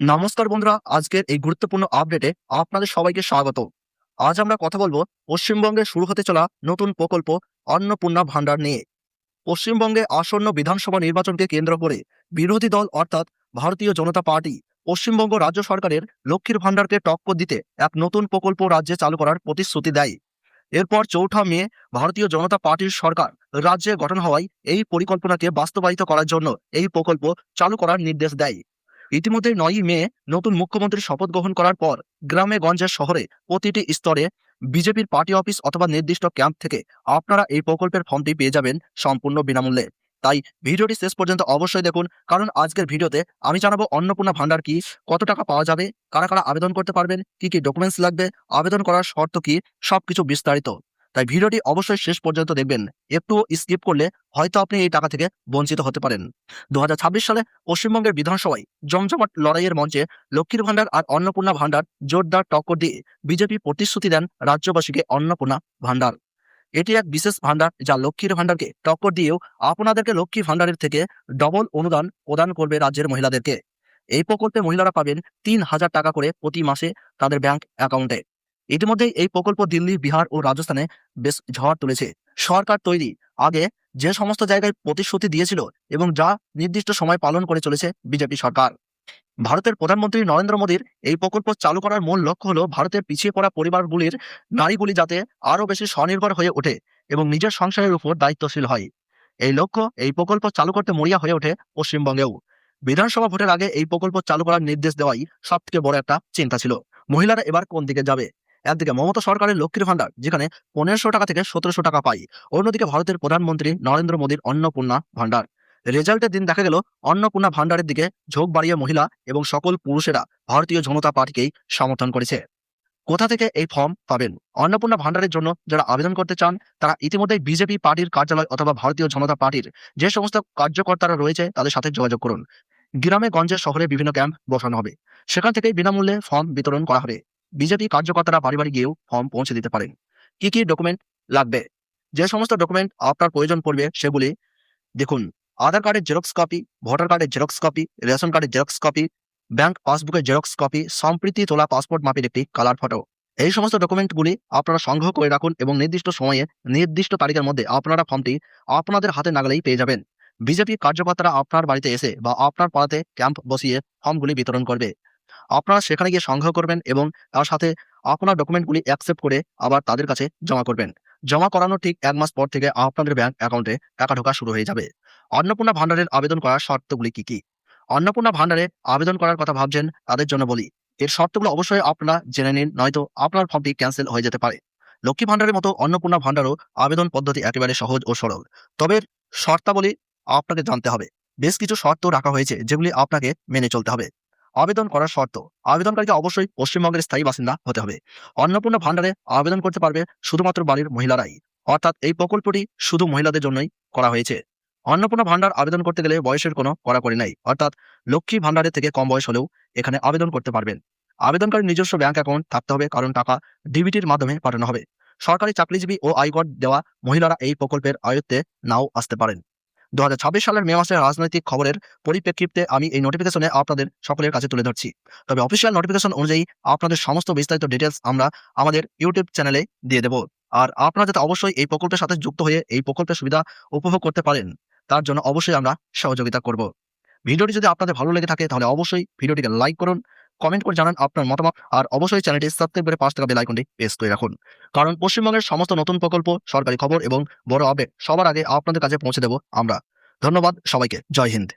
নমস্কার বন্ধুরা, আজকের এই গুরুত্বপূর্ণ আপডেটে আপনাদের সবাইকে স্বাগত। আজ আমরা কথা বলবো পশ্চিমবঙ্গে শুরু হতে চলা নতুন প্রকল্প অন্নপূর্ণা ভান্ডার নিয়ে। পশ্চিমবঙ্গে আসন্ন বিধানসভা নির্বাচনকে কেন্দ্র করে বিরোধী দল অর্থাৎ ভারতীয় জনতা পার্টি পশ্চিমবঙ্গ রাজ্য সরকারের লক্ষ্মীর ভান্ডারকে টক্কর দিতে এক নতুন প্রকল্প রাজ্যে চালু করার প্রতিশ্রুতি দেয়। এরপর ৪ঠা মে ভারতীয় জনতা পার্টির সরকার রাজ্যে গঠন হওয়ায় এই পরিকল্পনাকে বাস্তবায়িত করার জন্য এই প্রকল্প চালু করার নির্দেশ দেয়। ইতিমধ্যে ৯ই মে নতুন মুখ্যমন্ত্রী শপথ গ্রহণ করার পর গ্রামে গঞ্জে শহরে প্রতিটি স্তরে বিজেপির পার্টি অফিস অথবা নির্দিষ্ট ক্যাম্প থেকে আপনারা এই প্রকল্পের ফর্মটি পেয়ে যাবেন সম্পূর্ণ বিনামূল্যে। তাই ভিডিওটি শেষ পর্যন্ত অবশ্যই দেখুন, কারণ আজকের ভিডিওতে আমি জানাবো অন্নপূর্ণা ভান্ডার কি, কত টাকা পাওয়া যাবে, কারা কারা আবেদন করতে পারবেন, কি কি ডকুমেন্টস লাগবে, আবেদন করার শর্ত কি, সবকিছু বিস্তারিত। তাই ভিডিওটি অবশ্যই শেষ পর্যন্ত দেখবেন। একটু স্কিপ করলে হয়তো আপনি এই টাকা থেকে বঞ্চিত হতে পারেন। ২০২৬ সালে পশ্চিমবঙ্গের বিধানসভায় জমজমাট লড়াইয়ের মঞ্চে লক্ষ্মীর ভান্ডার আর অন্নপূর্ণা ভান্ডার জোরদার টক্কর দিয়ে বিজেপি প্রতিশ্রুতি দেন রাজ্যবাসীকে অন্নপূর্ণা ভান্ডার। এটি এক বিশেষ ভান্ডার যা লক্ষ্মীর ভান্ডারকে টক্কর দিয়েও আপনাদেরকে লক্ষ্মী ভান্ডারের থেকে ডবল অনুদান প্রদান করবে রাজ্যের মহিলাদেরকে। এই প্রকল্পে মহিলারা পাবেন ৩,০০০ টাকা করে প্রতি মাসে তাদের ব্যাংক অ্যাকাউন্টে। ইতিমধ্যেই এই প্রকল্প দিল্লি, বিহার ও রাজস্থানে বেশ ঝড় তুলেছে। সরকার তৈরি আগে যে সমস্ত জায়গায় প্রতিশ্রুতি দিয়েছিল এবং যা নির্দিষ্ট সময় পালন করে চলেছে বিজেপি সরকার। ভারতের প্রধানমন্ত্রী নরেন্দ্র মোদীর এই প্রকল্প চালু করার মূল লক্ষ্য হলো ভারতের পিছিয়ে পড়া পরিবারগুলির নারীগুলি যাতে আরও বেশি স্বনির্ভর হয়ে ওঠে এবং নিজের সংসারের উপর দায়িত্বশীল হয়। এই লক্ষ্য এই প্রকল্প চালু করতে মরিয়া হয়ে ওঠে পশ্চিমবঙ্গেও। বিধানসভা ভোটের আগে এই প্রকল্প চালু করার নির্দেশ দেওয়াই সব থেকে বড় একটা চিন্তা ছিল। মহিলারা এবার কোন দিকে যাবে? একদিকে মমতা সরকারের লক্ষ্মীর ভান্ডার যেখানে ১৫০০ টাকা থেকে ১৭০০ টাকা পাই, অন্যদিকে ভারতের প্রধানমন্ত্রী নরেন্দ্র মোদীর অন্নপূর্ণা ভান্ডার। রেজাল্টের দিন দেখা গেল অন্নপূর্ণা ভান্ডারের দিকে ঝোঁক বাড়িয়ে মহিলা এবং সকল পুরুষেরা ভারতীয় জনতা পার্টিকেই সমর্থন করেছে। কোথা থেকে এই ফর্ম পাবেন? অন্নপূর্ণা ভান্ডারের জন্য যারা আবেদন করতে চান তারা ইতিমধ্যেই বিজেপি পার্টির কার্যালয় অথবা ভারতীয় জনতা পার্টির যে সমস্ত কার্যকর্তারা রয়েছে তাদের সাথে যোগাযোগ করুন। গ্রামে গঞ্জে শহরে বিভিন্ন ক্যাম্প বসানো হবে, সেখান থেকেই বিনামূল্যে ফর্ম বিতরণ করা হবে। বিজেপি কার্যকর্তারা বাড়ি বাড়ি গিয়েও ফর্ম পৌঁছে দিতে পারেন। কি কি ডকুমেন্ট লাগবে? যে সমস্ত ডকুমেন্ট আপনার প্রয়োজন পড়বে সেগুলি দেখুন: আধার কার্ডের জেরক্স কপি, ভোটার কার্ডের জেরক্স কপি, রেশন কার্ডের জেরক্স কপি, ব্যাংক পাসবুকের জেরক্স কপি, সম্প্রতি তোলা পাসপোর্ট মাপের একটি কালার ফটো। এই সমস্ত ডকুমেন্টগুলি আপনারা সংগ্রহ করে রাখুন এবং নির্দিষ্ট সময়ে নির্দিষ্ট তারিখের মধ্যে আপনারা ফর্মটি আপনাদের হাতে নাগালেই পেয়ে যাবেন। বিজেপি কার্যকর্তারা আপনার বাড়িতে এসে বা আপনার পাড়াতে ক্যাম্প বসিয়ে ফর্মগুলি বিতরণ করবে। আপনারা সেখানে গিয়ে সংগ্রহ করবেন এবং তার সাথে আপনার ডকুমেন্টগুলি অ্যাকসেপ্ট করে আবার তাদের কাছে জমা করবেন। জমা করানোর ঠিক ১ মাস পর থেকে আপনাদের ব্যাংক অ্যাকাউন্টে টাকা ঢোকা শুরু হয়ে যাবে। অন্নপূর্ণা ভান্ডারের আবেদন করার শর্তগুলি কি কি? অন্নপূর্ণা ভান্ডারে আবেদন করার কথা ভাবছেন তাদের জন্য বলি, এর শর্তগুলো অবশ্যই আপনারা জেনে নিন, নয়তো আপনার ফর্মটি ক্যান্সেল হয়ে যেতে পারে। লক্ষ্মী ভান্ডারের মতো অন্নপূর্ণা ভান্ডারও আবেদন পদ্ধতি একেবারে সহজ ও সরল, তবে শর্তাবলী আপনাকে জানতে হবে। বেশ কিছু শর্ত রাখা হয়েছে যেগুলি আপনাকে মেনে চলতে হবে। আবেদন করার শর্ত: আবেদনকারীকে অবশ্যই পশ্চিমবঙ্গের স্থায়ী বাসিন্দা হতে হবে। অন্নপূর্ণা ভান্ডারে আবেদন করতে পারবে শুধুমাত্র বাড়ির মহিলারাই, অর্থাৎ এই প্রকল্পটি শুধু মহিলাদের জন্যই করা হয়েছে। অন্নপূর্ণা ভান্ডার আবেদন করতে গেলে বয়সের কোনো কড়াকড়ি নাই, অর্থাৎ লক্ষ্মী ভান্ডারের থেকে কম বয়স হলেও এখানে আবেদন করতে পারবেন। আবেদনকারীর নিজস্ব ব্যাংক অ্যাকাউন্ট থাকতে হবে, কারণ টাকা ডিবিটির মাধ্যমে পাঠানো হবে। সরকারি চাকরিজীবী ও আয়কর দেওয়া মহিলারা এই প্রকল্পের আয়ত্তে নাও আসতে পারেন। ২০২৬ সালের মে মাসের রাজনৈতিক খবরের পরিপ্রেক্ষিতে আমি এই নোটিফিকেশনে আপনাদের সকলের কাছে তুলে ধরছি। তবে অফিসিয়াল নোটিফিকেশন অনুযায়ী আপনাদের সমস্ত বিস্তারিত ডিটেলস আমরা আমাদের ইউটিউব চ্যানেলে দিয়ে দেব। আর আপনারা যাতে অবশ্যই এই প্রকল্পের সাথে যুক্ত হয়ে এই প্রকল্পের সুবিধা উপভোগ করতে পারেন, তার জন্য অবশ্যই আমরা সহযোগিতা করব। ভিডিওটি যদি আপনাদের ভালো লেগে থাকে তাহলে অবশ্যই ভিডিওটিকে লাইক করুন, কমেন্ট করে জানান আপনার মতামত, আর অবশ্যই চ্যানেলটি সাবস্ক্রাইব করে পাশে থাকা বেল আইকনটি প্রেস করে রাখুন। কারণ পশ্চিমবঙ্গের সমস্ত নতুন প্রকল্প, সরকারি খবর এবং বড় আপডেট সবার আগে আপনাদের কাছে পৌঁছে দেব আমরা। ধন্যবাদ সবাইকে। জয় হিন্দ।